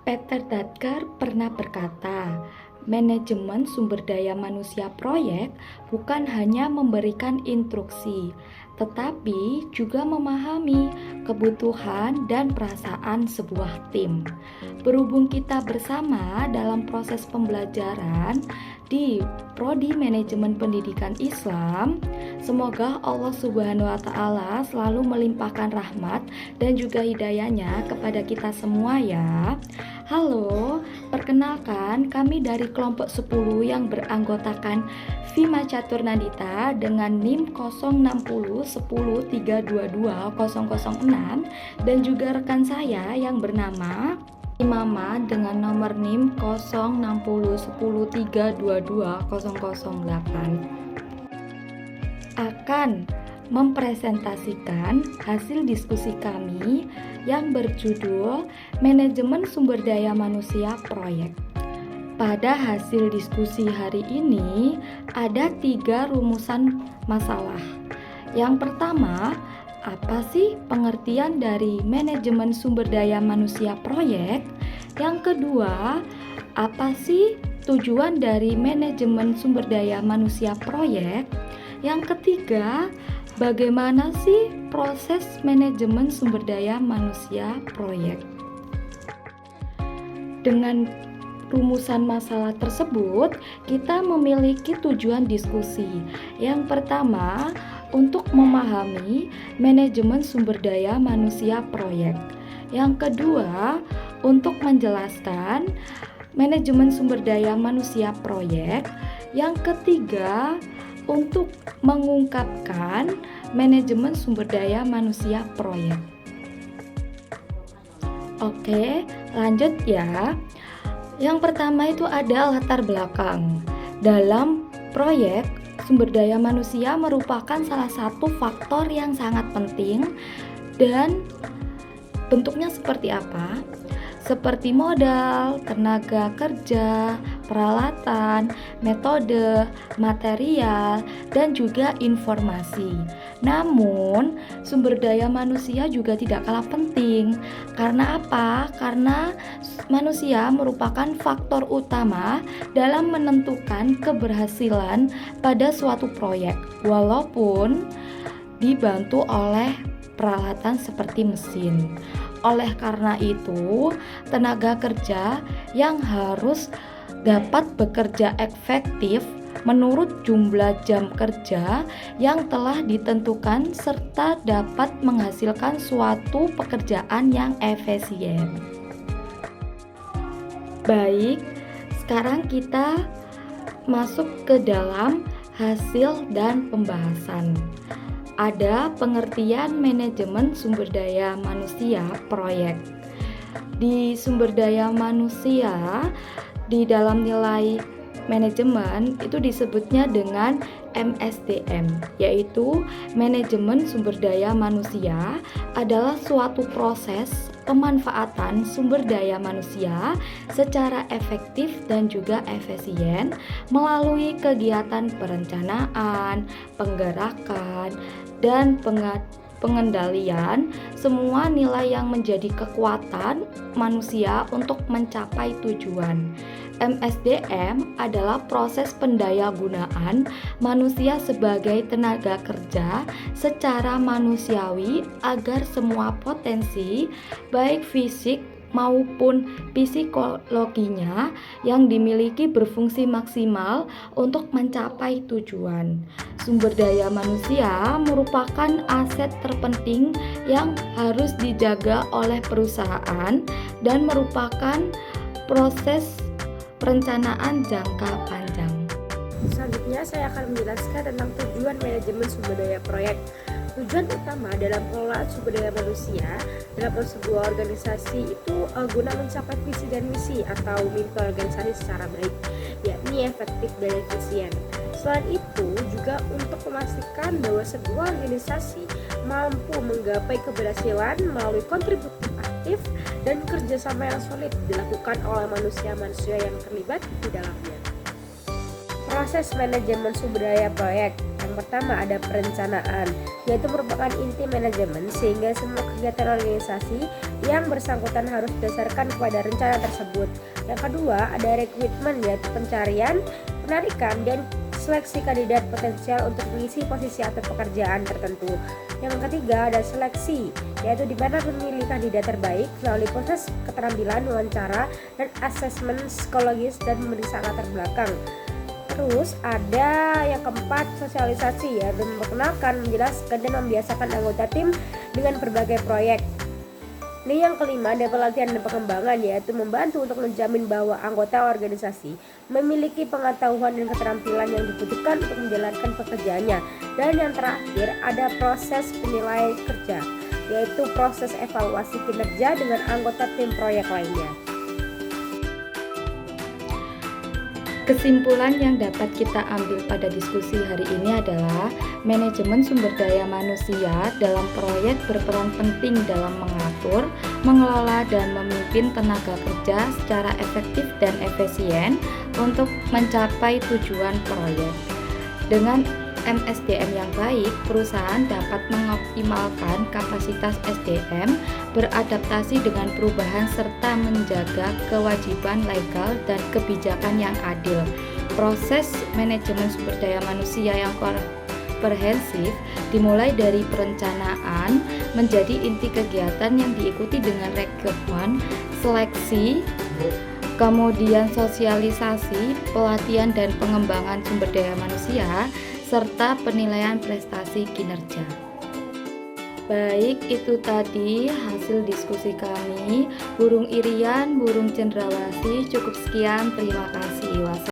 Peter Drucker pernah berkata, manajemen sumber daya manusia proyek bukan hanya memberikan instruksi, tetapi juga memahami kebutuhan dan perasaan sebuah tim. Berhubung kita bersama dalam proses pembelajaran di Prodi Manajemen Pendidikan Islam, semoga Allah Subhanahu wa Ta'ala selalu melimpahkan rahmat dan juga hidayahnya kepada kita semua ya. Halo, perkenalkan kami dari kelompok 10 yang beranggotakan Vima Caturnadita dengan NIM 06010322006 dan juga rekan saya yang bernama Imama dengan nomor NIM 06010322008 akan mempresentasikan hasil diskusi kami yang berjudul Manajemen Sumber Daya Manusia Proyek. Pada hasil diskusi hari ini ada 3 rumusan masalah. Yang pertama, apa sih pengertian dari manajemen sumber daya manusia proyek? Yang kedua, apa sih tujuan dari manajemen sumber daya manusia proyek? Yang ketiga, bagaimana sih proses manajemen sumber daya manusia proyek? Dengan rumusan masalah tersebut, kita memiliki tujuan diskusi. Yang pertama, untuk memahami manajemen sumber daya manusia proyek. Yang kedua, untuk menjelaskan manajemen sumber daya manusia proyek. Yang ketiga, untuk mengungkapkan manajemen sumber daya manusia proyek. Oke, lanjut ya. Yang pertama itu ada latar belakang. Dalam proyek, sumber daya manusia merupakan salah satu faktor yang sangat penting dan bentuknya seperti apa? Seperti modal, tenaga kerja, peralatan, metode, material, dan juga informasi. Namun, sumber daya manusia juga tidak kalah penting. Karena apa? Karena manusia merupakan faktor utama dalam menentukan keberhasilan pada suatu proyek, walaupun dibantu oleh peralatan seperti mesin. Oleh karena itu, tenaga kerja yang harus dapat bekerja efektif menurut jumlah jam kerja yang telah ditentukan serta dapat menghasilkan suatu pekerjaan yang efisien. Baik, sekarang kita masuk ke dalam hasil dan pembahasan. Ada pengertian manajemen sumber daya manusia proyek. Di sumber daya manusia, di dalam nilai manajemen itu disebutnya dengan MSDM, yaitu manajemen sumber daya manusia adalah suatu proses pemanfaatan sumber daya manusia secara efektif dan juga efisien melalui kegiatan perencanaan, penggerakan, dan pengendalian semua nilai yang menjadi kekuatan manusia untuk mencapai tujuan. MSDM adalah proses pendayagunaan manusia sebagai tenaga kerja secara manusiawi agar semua potensi baik fisik maupun psikologinya yang dimiliki berfungsi maksimal untuk mencapai tujuan. Sumber daya manusia merupakan aset terpenting yang harus dijaga oleh perusahaan dan merupakan proses perencanaan jangka panjang. Selanjutnya saya akan menjelaskan tentang tujuan manajemen sumber daya proyek. Tujuan utama dalam pengelolaan sumber daya manusia dalam sebuah organisasi itu guna mencapai visi dan misi atau mimpi organisasi secara baik, yakni efektif dan efisien. Selain itu juga untuk memastikan bahwa sebuah organisasi mampu menggapai keberhasilan melalui kontribusi aktif dan kerjasama yang solid dilakukan oleh manusia-manusia yang terlibat di dalamnya. Proses manajemen sumber daya proyek. Yang pertama ada perencanaan, yaitu merupakan inti manajemen sehingga semua kegiatan organisasi yang bersangkutan harus didasarkan kepada rencana tersebut. Yang kedua, ada rekrutmen, yaitu pencarian, penarikan, dan seleksi kandidat potensial untuk mengisi posisi atau pekerjaan tertentu. Yang ketiga, ada seleksi, yaitu di mana memilih kandidat terbaik melalui proses keterampilan, wawancara, dan asesmen psikologis dan memeriksa latar belakang. Terus ada yang keempat, sosialisasi, yaitu memperkenalkan, menjelaskan, dan membiasakan anggota tim dengan berbagai proyek. Ini yang kelima, ada pelatihan dan pengembangan, yaitu membantu untuk menjamin bahwa anggota organisasi memiliki pengetahuan dan keterampilan yang dibutuhkan untuk menjalankan pekerjaannya. Dan yang terakhir, ada proses penilaian kerja, yaitu proses evaluasi kinerja dengan anggota tim proyek lainnya. Kesimpulan yang dapat kita ambil pada diskusi hari ini adalah manajemen sumber daya manusia dalam proyek berperan penting dalam mengatur, mengelola, dan memimpin tenaga kerja secara efektif dan efisien untuk mencapai tujuan proyek. Dengan MSDM yang baik, perusahaan dapat mengoptimalkan kapasitas SDM, beradaptasi dengan perubahan, serta menjaga kewajiban legal dan kebijakan yang adil. Proses manajemen sumber daya manusia yang komprehensif dimulai dari perencanaan menjadi inti kegiatan yang diikuti dengan rekrutmen, seleksi, kemudian sosialisasi, pelatihan dan pengembangan sumber daya manusia, serta penilaian prestasi kinerja. Baik, itu tadi hasil diskusi kami. Burung irian, burung cendrawasih. Cukup sekian, terima kasih.